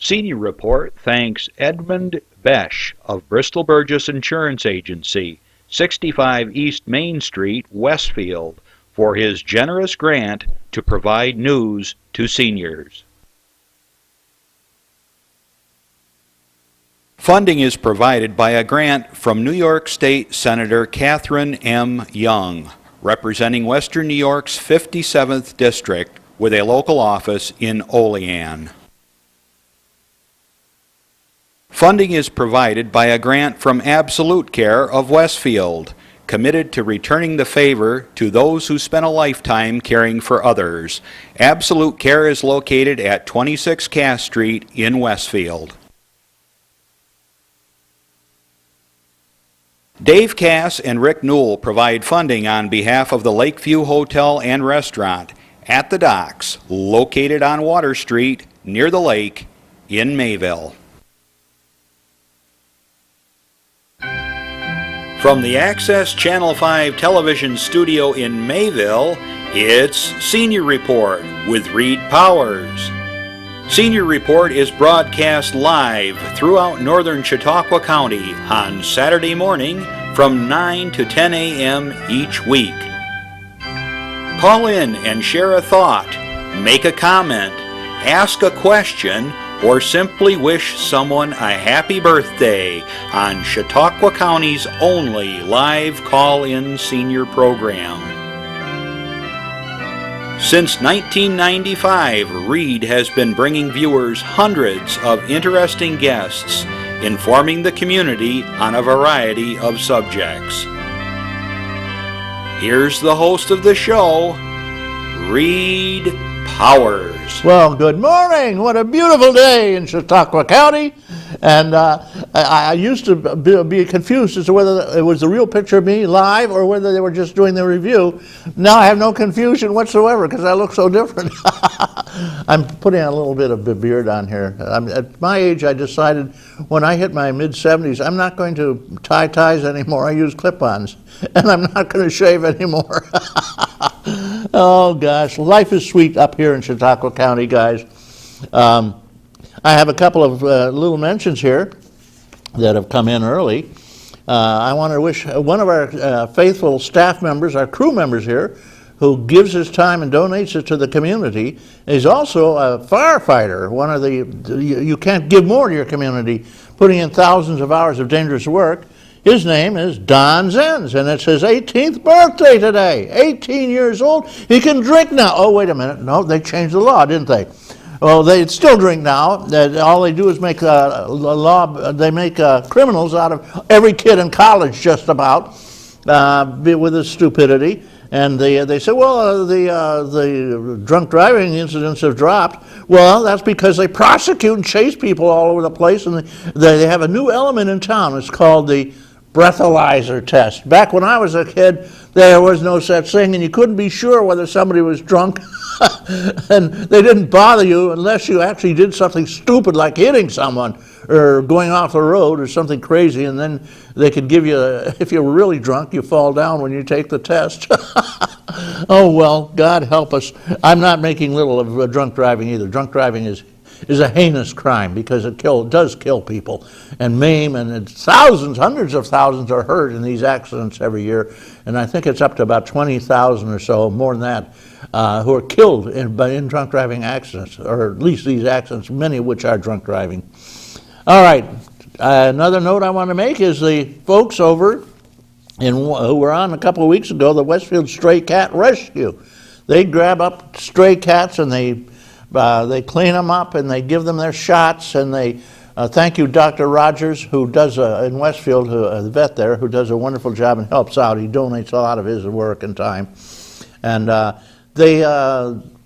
Senior Report thanks Edmund Besch of Bristol Burgess Insurance Agency, 65 East Main Street, Westfield, for his generous grant to provide news to seniors. Funding is provided by a grant from New York State Senator Catherine M. Young, representing Western New York's 57th District with a local office in Olean. Funding is provided by a grant from Absolute Care of Westfield, committed to returning the favor to those who spent a lifetime caring for others. Absolute Care is located at 26 Cass Street in Westfield. Dave Cass and Rick Newell provide funding on behalf of the Lakeview Hotel and Restaurant at the Docks, located on Water Street near the lake in Mayville. From the Access Channel 5 television studio in Mayville, it's Senior Report with Reed Powers. Senior Report is broadcast live throughout northern Chautauqua County on Saturday morning from 9 to 10 a.m. each week. Call in and share a thought, make a comment, ask a question, or simply wish someone a happy birthday on Chautauqua County's only live call-in senior program. Since 1995, Reed has been bringing viewers hundreds of interesting guests, informing the community on a variety of subjects. Here's the host of the show, Reed Powers. Well, good morning. What a beautiful day in Chautauqua County. And I used to be confused as to whether it was the real picture of me live or whether they were just doing the review. Now I have no confusion whatsoever because I look so different. I'm putting a little bit of a beard on here. At my age, I decided when I hit my mid-70s, I'm not going to tie ties anymore. I use clip-ons. And I'm not going to shave anymore. Oh, gosh. Life is sweet up here in Chautauqua County, guys. I have a couple of little mentions here that have come in early. I want to wish one of our faithful staff members, our crew members here, who gives his time and donates it to the community, is also a firefighter. One of the, you can't give more to your community, putting in thousands of hours of dangerous work. His name is Don Zenz, and it's his 18th birthday today. 18 years old. He can drink now. Oh, wait a minute. No, they changed the law, didn't they? Well, they still drink now. All they do is make they make criminals out of every kid in college, just about, with his stupidity. And they say, well, the drunk driving incidents have dropped. Well, that's because they prosecute and chase people all over the place, and they have a new element in town. It's called the breathalyzer test. Back when I was a kid, there was no such thing, and you couldn't be sure whether somebody was drunk, and they didn't bother you unless you actually did something stupid like hitting someone or going off the road or something crazy, and then they could give you, if you were really drunk, you fall down when you take the test. Oh, well, God help us. I'm not making little of drunk driving either. Drunk driving is a heinous crime because it does kill people and maim, and thousands, hundreds of thousands are hurt in these accidents every year, and I think it's up to about 20,000 or so, more than that, who are killed in drunk driving accidents, or at least these accidents, many of which are drunk driving. All right, another note I want to make is the folks over who were on a couple of weeks ago, the Westfield Stray Cat Rescue. They grab up stray cats and they clean them up and they give them their shots, and they thank you, Dr. Rogers, who does in Westfield, the vet there, who does a wonderful job and helps out. He donates a lot of his work and time, and they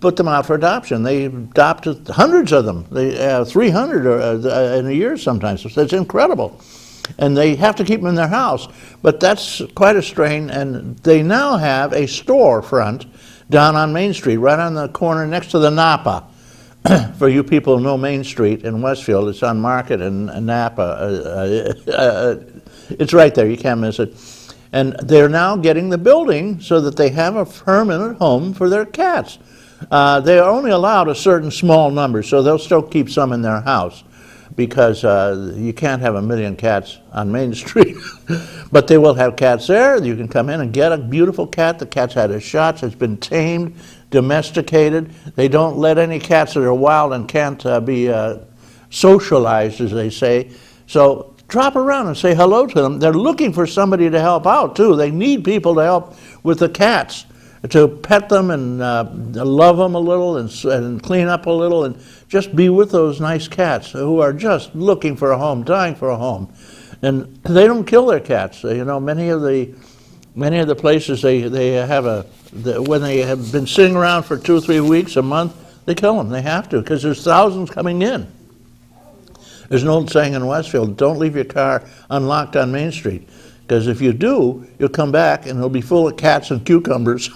put them out for adoption. They adopted hundreds of them. 300 in a year sometimes. It's incredible. And they have to keep them in their house. But that's quite a strain, and they now have a storefront down on Main Street, right on the corner next to the Napa. For you people who know Main Street in Westfield, it's on Market and Napa. It's right there, you can't miss it. And they're now getting the building so that they have a permanent home for their cats. They're only allowed a certain small number, so they'll still keep some in their house because you can't have 1 million cats on Main Street. But they will have cats there. You can come in and get a beautiful cat. The cat's had its shots. It's been tamed, domesticated. They don't let any cats that are wild and can't be socialized, as they say. So drop around and say hello to them. They're looking for somebody to help out, too. They need people to help with the cats, to pet them and love them a little and clean up a little and just be with those nice cats who are just looking for a home, dying for a home. And they don't kill their cats. You know, many of the places they have when they have been sitting around for 2 or 3 weeks, a month, they kill them. They have to, because there's thousands coming in. There's an old saying in Westfield, don't leave your car unlocked on Main Street, because if you do, you'll come back and it'll be full of cats and cucumbers.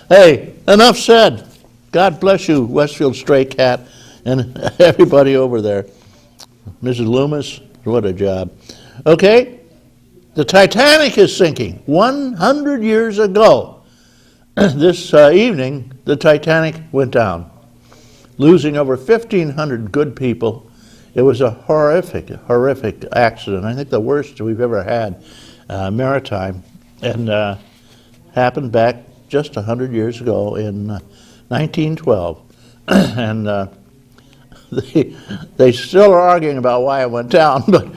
Hey, enough said. God bless you, Westfield Stray Cat, and everybody over there. Mrs. Loomis, what a job. Okay, the Titanic is sinking 100 years ago. This evening, the Titanic went down, losing over 1,500 good people. It was a horrific accident. I think the worst we've ever had maritime, and happened back just 100 years ago in 1912. And they still are arguing about why it went down, but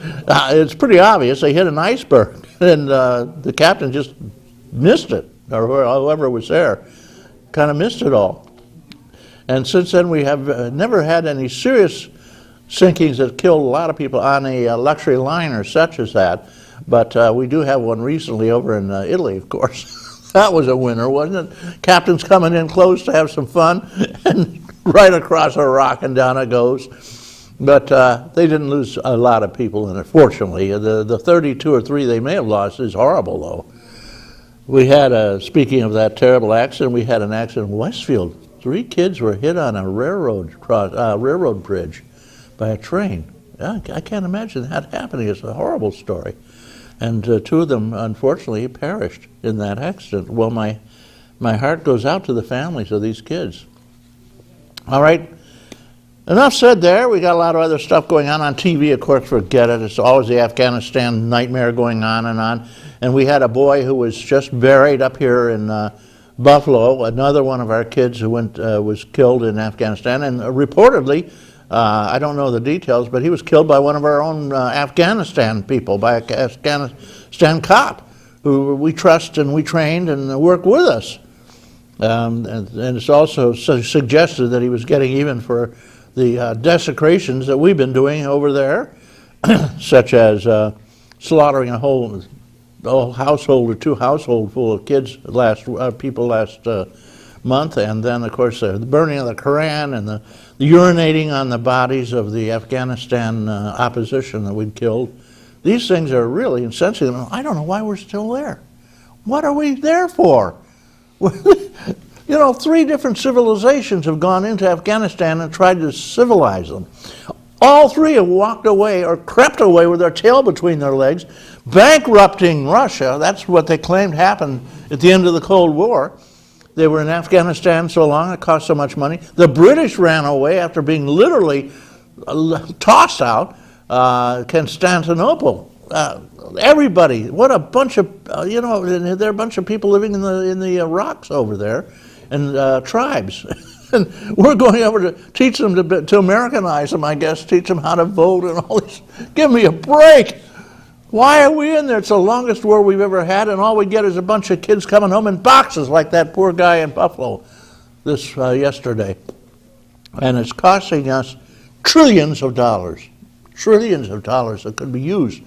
it's pretty obvious. They hit an iceberg, and the captain just missed it, or whoever was there kind of missed it all. And since then, we have never had any serious sinkings that killed a lot of people on a luxury liner such as that. But we do have one recently over in Italy, of course. That was a winner, wasn't it? Captain's coming in close to have some fun, and right across a rock and down it goes. But they didn't lose a lot of people in it, fortunately. The 32 or 3 they may have lost is horrible, though. We had, speaking of that terrible accident, we had an accident in Westfield. 3 kids were hit on a railroad bridge by a train. I can't imagine that happening. It's a horrible story. And 2 of them, unfortunately, perished in that accident. Well, my heart goes out to the families of these kids. All right, enough said there. We got a lot of other stuff going on TV, of course, forget it. It's always the Afghanistan nightmare going on. And we had a boy who was just buried up here in Buffalo, another one of our kids who was killed in Afghanistan, and reportedly, I don't know the details, but he was killed by one of our own Afghanistan people, by an Afghanistan cop who we trust and we trained and work with us. And it's also suggested that he was getting even for the desecrations that we've been doing over there, such as slaughtering a whole household or 2 households full of kids last month, and then of course the burning of the Koran and the urinating on the bodies of the Afghanistan opposition that we'd killed. These things are really insensitive. I don't know why we're still there. What are we there for? You know, 3 different civilizations have gone into Afghanistan and tried to civilize them. All 3 have walked away or crept away with their tail between their legs, bankrupting Russia. That's what they claimed happened at the end of the Cold War. They were in Afghanistan so long, it cost so much money. The British ran away after being literally tossed out. Constantinople. Everybody, what a bunch of, there are a bunch of people living in the rocks over there, and tribes. And we're going over to teach them to Americanize them, I guess, teach them how to vote and all this. Give me a break. Why are we in there? It's the longest war we've ever had, and all we get is a bunch of kids coming home in boxes like that poor guy in Buffalo this yesterday. And it's costing us trillions of dollars that could be used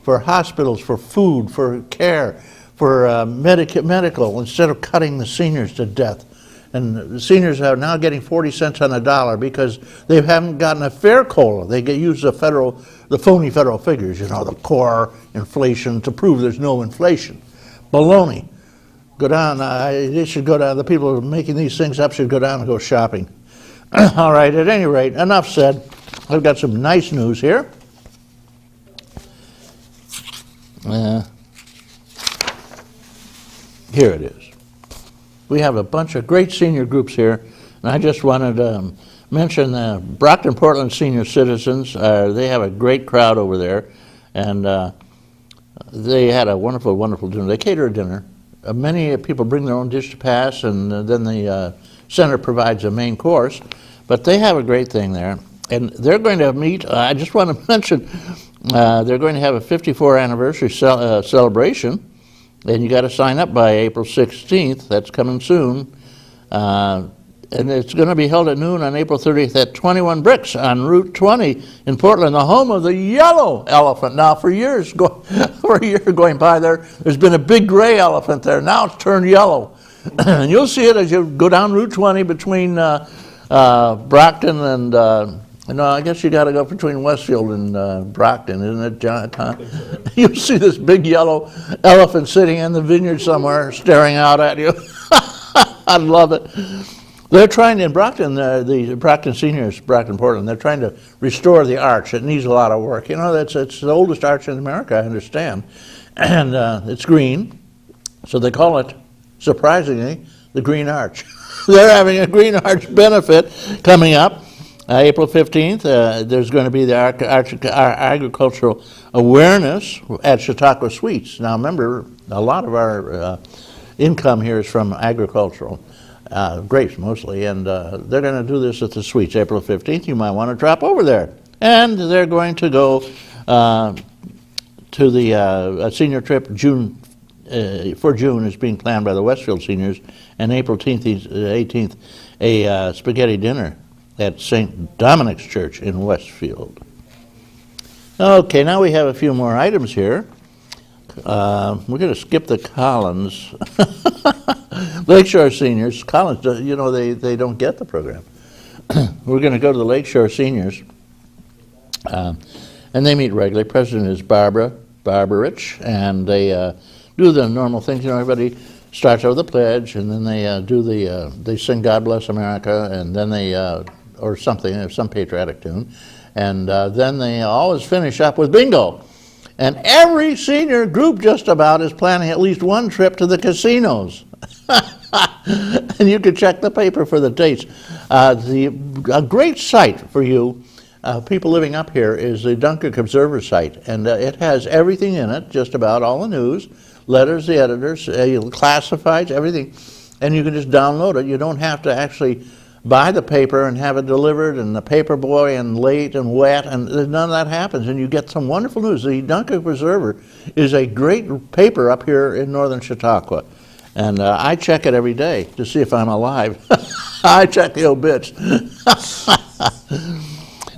for hospitals, for food, for care, for medical, instead of cutting the seniors to death. And the seniors are now getting 40 cents on the dollar because they haven't gotten a fair COLA. They use the phony federal figures, the core inflation, to prove there's no inflation. Baloney. Go down, they should go down, the people who are making these things up should go down and go shopping. All right, at any rate, enough said. I've got some nice news here. Here it is. we have a bunch of great senior groups here, and I just wanted to mention the Brockton Portland Senior Citizens. They have a great crowd over there, and they had a wonderful, wonderful dinner. They cater a dinner. Many people bring their own dish to pass, and then the center provides a main course, but they have a great thing there. And they're going to meet, I just want to mention, they're going to have a 54th anniversary celebration, and you got to sign up by April 16th. That's coming soon. And it's going to be held at noon on April 30th at 21 Bricks on Route 20 in Portland, the home of the yellow elephant. Now, for years, for a year going by there's been a big gray elephant there. Now it's turned yellow. And you'll see it as you go down Route 20 between Brockton and, I guess you got to go between Westfield and Brockton, isn't it, John? You'll see this big yellow elephant sitting in the vineyard somewhere staring out at you. I love it. They're trying in Brockton, the Brockton Seniors, Brockton Portland, they're trying to restore the arch. It needs a lot of work. It's the oldest arch in America, I understand. And it's green, so they call it, surprisingly, the Green Arch. They're having a Green Arch benefit coming up. April 15th, there's going to be the agricultural awareness at Chautauqua Suites. Now remember, a lot of our income here is from agricultural. Grapes mostly, and they're going to do this at the Suites April 15th. You might want to drop over there. And they're going to go to the senior trip for June is being planned by the Westfield seniors, and April 18th, a spaghetti dinner at St. Dominic's Church in Westfield. Okay, now we have a few more items here. We're going to skip the Collins. Lakeshore Seniors, Collins, they don't get the program. We're going to go to the Lakeshore Seniors, and they meet regularly. President is Barbara Rich, and they do the normal things. Everybody starts out with the pledge, and then they they sing God Bless America, and then they, or something, some patriotic tune, and then they always finish up with bingo. And every senior group just about is planning at least one trip to the casinos. And you can check the paper for the dates. A great site for you, people living up here, is the Dunkirk Observer site. And it has everything in it, just about all the news, letters, the editors, classifieds, everything. And you can just download it. You don't have to actually buy the paper and have it delivered, and the paper boy, and late and wet, and none of that happens, and you get some wonderful news. The Dunkirk Observer is a great paper up here in northern Chautauqua, and I check it every day to see if I'm alive. I check the obits.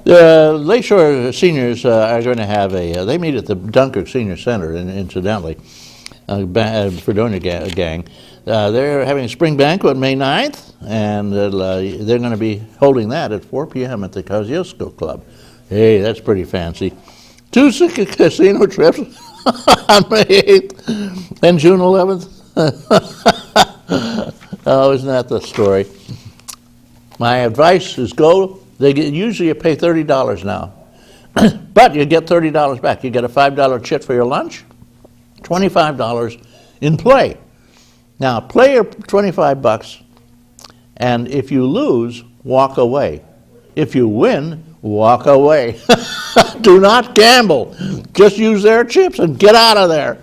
The Lakeshore Seniors are going to have they meet at the Dunkirk Senior Center, incidentally, Fredonia gang. They're having a spring banquet May 9th, and they're going to be holding that at 4 p.m. at the Kosciuszko Club. Hey, that's pretty fancy. 2 casino trips on May 8th and June 11th. Oh, isn't that the story? My advice is go. Usually you pay $30 now, but you get $30 back. You get a $5 chit for your lunch, $25 in play. Now, play your $25, and if you lose, walk away. If you win, walk away. Do not gamble. Just use their chips and get out of there.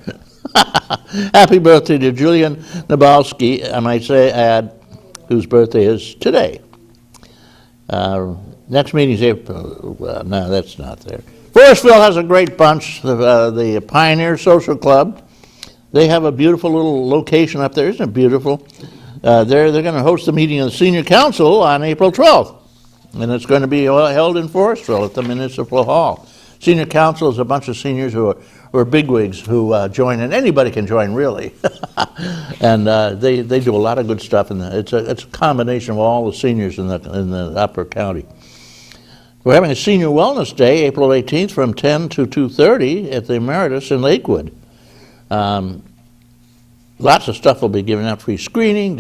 Happy birthday to Julian Nabalski, I might add, whose birthday is today. Next meeting is April. No, that's not there. Forestville has a great bunch, the Pioneer Social Club. They have a beautiful little location up there. Isn't it beautiful? They're going to host the meeting of the Senior Council on April 12th. And it's going to be held in Forestville at the Municipal Hall. Senior Council is a bunch of seniors who are bigwigs who join, and anybody can join, really. And they do a lot of good stuff. It's a combination of all the seniors in the Upper County. We're having a Senior Wellness Day, April 18th, from 10 to 2:30 at the Emeritus in Lakewood. Lots of stuff will be given out, free screening,